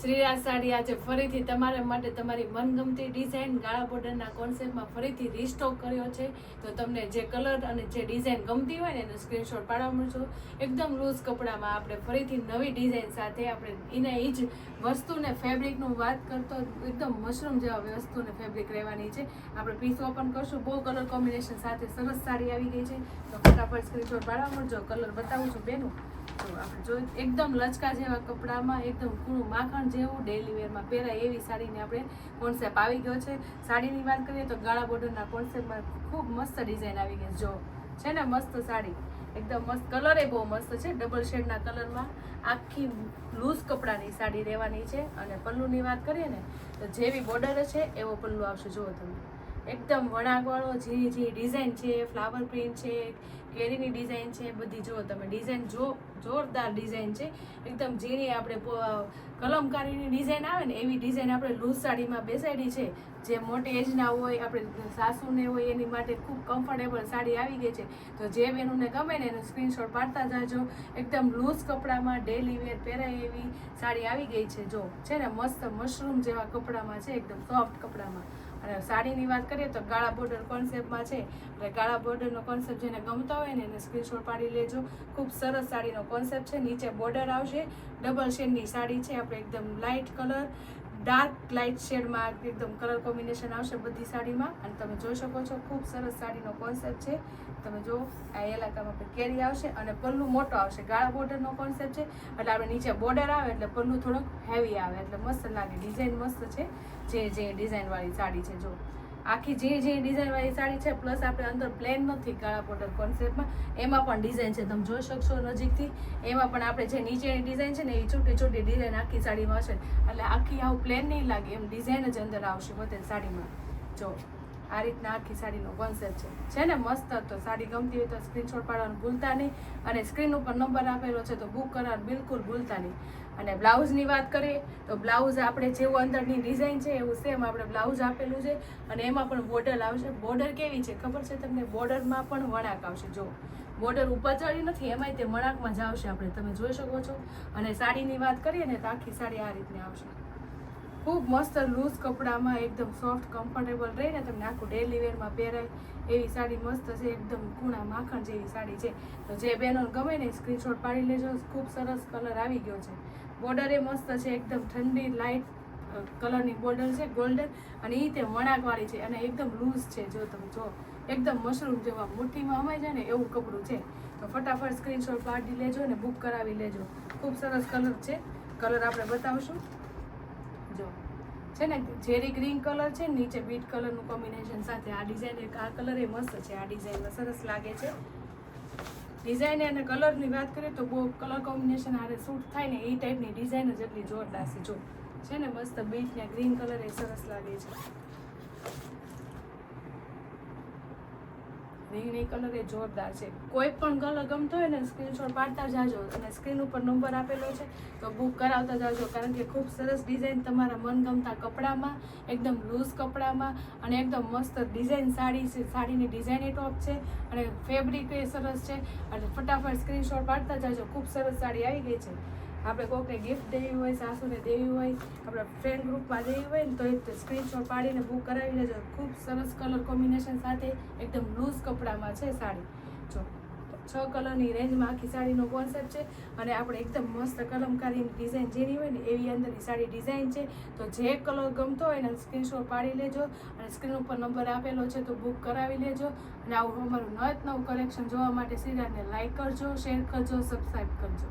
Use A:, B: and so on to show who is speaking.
A: શ્રીરાજ સાડી આજે ફરીથી તમારા માટે તમારી મનગમતી ડિઝાઇન ગાળા બોર્ડરના કોન્સેપ્ટમાં ફરીથી રીસ્ટોક કર્યો છે. તો તમને જે કલર અને જે ડિઝાઇન ગમતી હોય ને એનો સ્ક્રીનશોટ પાડવા મળજો. એકદમ લૂઝ કપડામાં આપણે ફરીથી નવી ડિઝાઇન સાથે આપણે એને એ જ વસ્તુને ફેબ્રિકનું વાત કરતો એકદમ મશરૂમ જેવા વસ્તુને ફેબ્રિક રહેવાની છે. આપણે પીસ ઓપન કરશું, બહુ કલર કોમ્બિનેશન સાથે સરસ સાડી આવી ગઈ છે. તો ફટાફટ સ્ક્રીનશોટ પાડવા મળજો. કલર બતાવું છું બેનું. તો આપણે જોઈ એકદમ લચકા જેવા કપડામાં એકદમ કૂણું માખણ જેવું ડેલી વેરમાં પહેરાય એવી સાડીને આપણે કોન્સેપ્ટ આવી ગયો છે. સાડીની વાત કરીએ તો ગાળા બોર્ડરના કોન્સેપ્ટમાં ખૂબ મસ્ત ડિઝાઇન આવી ગઈ જો છે ને, મસ્ત સાડી એકદમ મસ્ત. કલર એ બહુ મસ્ત છે, ડબલ શેડના કલરમાં આખી લૂઝ કપડાની સાડી રહેવાની છે. અને પલ્લુની વાત કરીએ ને તો જેવી બોર્ડર છે એવો પલ્લુ આવશે. જુઓ તમે, એકદમ વણાકવાળો જે ડિઝાઇન છે, ફ્લાવર પ્રિન્ટ છે, કેરીની ડિઝાઇન છે, બધી જુઓ તમે. ડિઝાઇન જોરદાર ડિઝાઇન છે, એકદમ ઝીણી આપણે કલમકારીની ડિઝાઇન આવે ને એવી ડિઝાઇન આપણે લૂઝ સાડીમાં બેસાડી છે. જે મોટી એજના હોય, આપણે સાસુને હોય એની માટે ખૂબ કમ્ફર્ટેબલ સાડી આવી ગઈ છે. તો જે બેનોને ગમે ને એનો સ્ક્રીનશોટ પાડતા જાજો. એકદમ લૂઝ કપડામાં ડેલી વેર પહેરાય એવી સાડી આવી ગઈ છે. જો છે ને, મસ્ત મશરૂમ જેવા કપડામાં છે, એકદમ સોફ્ટ કપડામાં. અને સાડીની વાત કરીએ તો ગાળા બોર્ડર કોન્સેપ્ટમાં છે. એટલે ગાળા બોર્ડરનો કોન્સેપ્ટ જેને ગમતા હોય ને એને સ્ક્રીનશોટ પાડી લેજો. ખૂબ સરસ સાડીનો કોન્સેપ્ટ છે. નીચે બોર્ડર આવશે, ડબલ શેડની સાડી છે. આપણે એકદમ લાઇટ કલર, ડાર્ક લાઇટ શેડમાં એકદમ કલર કોમ્બિનેશન આવશે બધી સાડીમાં. અને તમે જોઈ શકો છો ખૂબ સરસ સાડીનો કોન્સેપ્ટ છે. તમે જો આ એલાકામાં કેરી આવશે અને પલ્લુ મોટો આવશે. ગાળા બોર્ડરનો કોન્સેપ્ટ છે એટલે આપણે નીચે બોર્ડર આવે એટલે પલ્લુ થોડોક હેવી આવે એટલે મસ્ત લાગે. ડિઝાઇન મસ્ત છે. જે ડિઝાઇનવાળી સાડી છે જો આખી જે ડિઝાઇનવાળી સાડી છે, પ્લસ આપણે અંદર પ્લેન નથી ગાળા બોર્ડર કોન્સેપ્ટમાં, એમાં પણ ડિઝાઇન છે. તમે જોઈ શકશો નજીકથી. એમાં પણ આપણે જે નીચેની ડિઝાઇન છે ને એ છોટી છોટી ડિઝાઇન આખી સાડીમાં હશે. એટલે આખી આવું પ્લેન નહીં લાગે, એમ ડિઝાઇન જ અંદર આવશે બધે સાડીમાં. જો આ રીતના આખી સાડીનો કોન્સેપ્ટ છે ને, મસ્ત. તો સાડી ગમતી હોય તો સ્ક્રીનશોટ પાડવાનું ભૂલતા નહીં. અને સ્ક્રીન ઉપર નંબર આપેલો છે તો બુક કરવાનું બિલકુલ ભૂલતા નહીં. અને બ્લાઉઝની વાત કરીએ તો બ્લાઉઝ આપણે જેવું અંદરની ડિઝાઇન છે એવું સેમ આપણે બ્લાઉઝ આપેલું છે. અને એમાં પણ બોર્ડર આવશે. બોર્ડર કેવી છે ખબર છે તમને? બોર્ડરમાં પણ વણાક આવશે. જો બોર્ડર ઉપર ચડી નથી, એમાંય તે વણાકમાં જ આવશે. આપણે તમે જોઈ શકો છો. અને સાડીની વાત કરીએ ને તો આખી સાડી આ રીતની આવશે. ખૂબ મસ્ત લૂઝ કપડામાં એકદમ સોફ્ટ કમ્ફર્ટેબલ રહીને તમને આખું ડેલી વેરમાં પહેરાય એવી સાડી મસ્ત છે. એકદમ કૂણા માખણ જેવી સાડી છે. તો જે બહેનો ગમે ને સ્ક્રીનશોટ પાડી લેજો. ખૂબ સરસ કલર આવી ગયો છે. બોર્ડર એ મસ્ત છે, એકદમ ઠંડી લાઇટ કલરની બોર્ડર છે, ગોલ્ડન. અને એ તે વણાકવાળી છે અને એકદમ લૂઝ છે. જો તમે જો એકદમ મશરૂમ જેવા મુઠ્ઠીમાં અમાઈ જાય ને એવું કપડું છે. તો ફટાફટ સ્ક્રીનશોટ પાડી લેજો ને બુક કરાવી લેજો. ખૂબ સરસ કલર છે. કલર આપણે બતાવશું. જો છે ને, ઝેરી ગ્રીન કલર છે, નીચે બીટ કલરનું કોમ્બિનેશન સાથે આ ડિઝાઇન. આ કલર એ મસ્ત છે. આ ડિઝાઇનમાં સરસ લાગે છે. ડિઝાઇન અને કલરની વાત કરીએ તો બહુ કલર કોમ્બિનેશન હારે શૂટ થાય ને એ ટાઈપની ડિઝાઇન જ એટલી જોરદાર છે. જો છે ને, મસ્ત બીટ ને ગ્રીન કલર એ સરસ લાગે છે. રીંગણી કલર એ જોરદાર છે. કોઈ પણ કલર ગમતો હોય ને સ્ક્રીનશોટ પાડતા જાજો. અને સ્ક્રીન ઉપર નંબર આપેલો છે તો બુક કરાવતા જાજો. કારણ કે ખૂબ સરસ ડિઝાઇન તમારા મનગમતા કપડામાં, એકદમ લૂઝ કપડામાં અને એકદમ મસ્ત ડિઝાઇન સાડી છે. સાડીની ડિઝાઇન એ ટોપ છે અને ફેબ્રિક એ સરસ છે. એટલે ફટાફટ સ્ક્રીનશોટ પાડતા જાજો. ખૂબ સરસ સાડી આવી ગઈ છે. આપણે કોઈને ગિફ્ટ દેવી હોય, સાસુને દેવી હોય, આપણા ફ્રેન્ડ ગ્રુપમાં દેવી હોય ને તો એ સ્ક્રીનશોટ પાડીને બુક કરાવી લેજો. ખૂબ સરસ કલર કોમ્બિનેશન સાથે એકદમ લૂઝ કપડામાં છે સાડી. જો 6 કલરની રેન્જમાં આખી સાડીનો કોન્સેપ્ટ છે. અને આપણે એકદમ મસ્ત કલમકારીની ડિઝાઇન જેની હોય ને એવી અંદરની સાડી ડિઝાઇન છે. તો જે કલર ગમતો હોય ને સ્ક્રીનશોટ પાડી લેજો. અને સ્ક્રીન ઉપર નંબર આપેલો છે તો બુક કરાવી લેજો. અને આવું અમારું નવું કલેક્શન જોવા માટે શ્રીરાજને લાઈક કરજો, શેર કરજો, સબસ્ક્રાઈબ કરજો.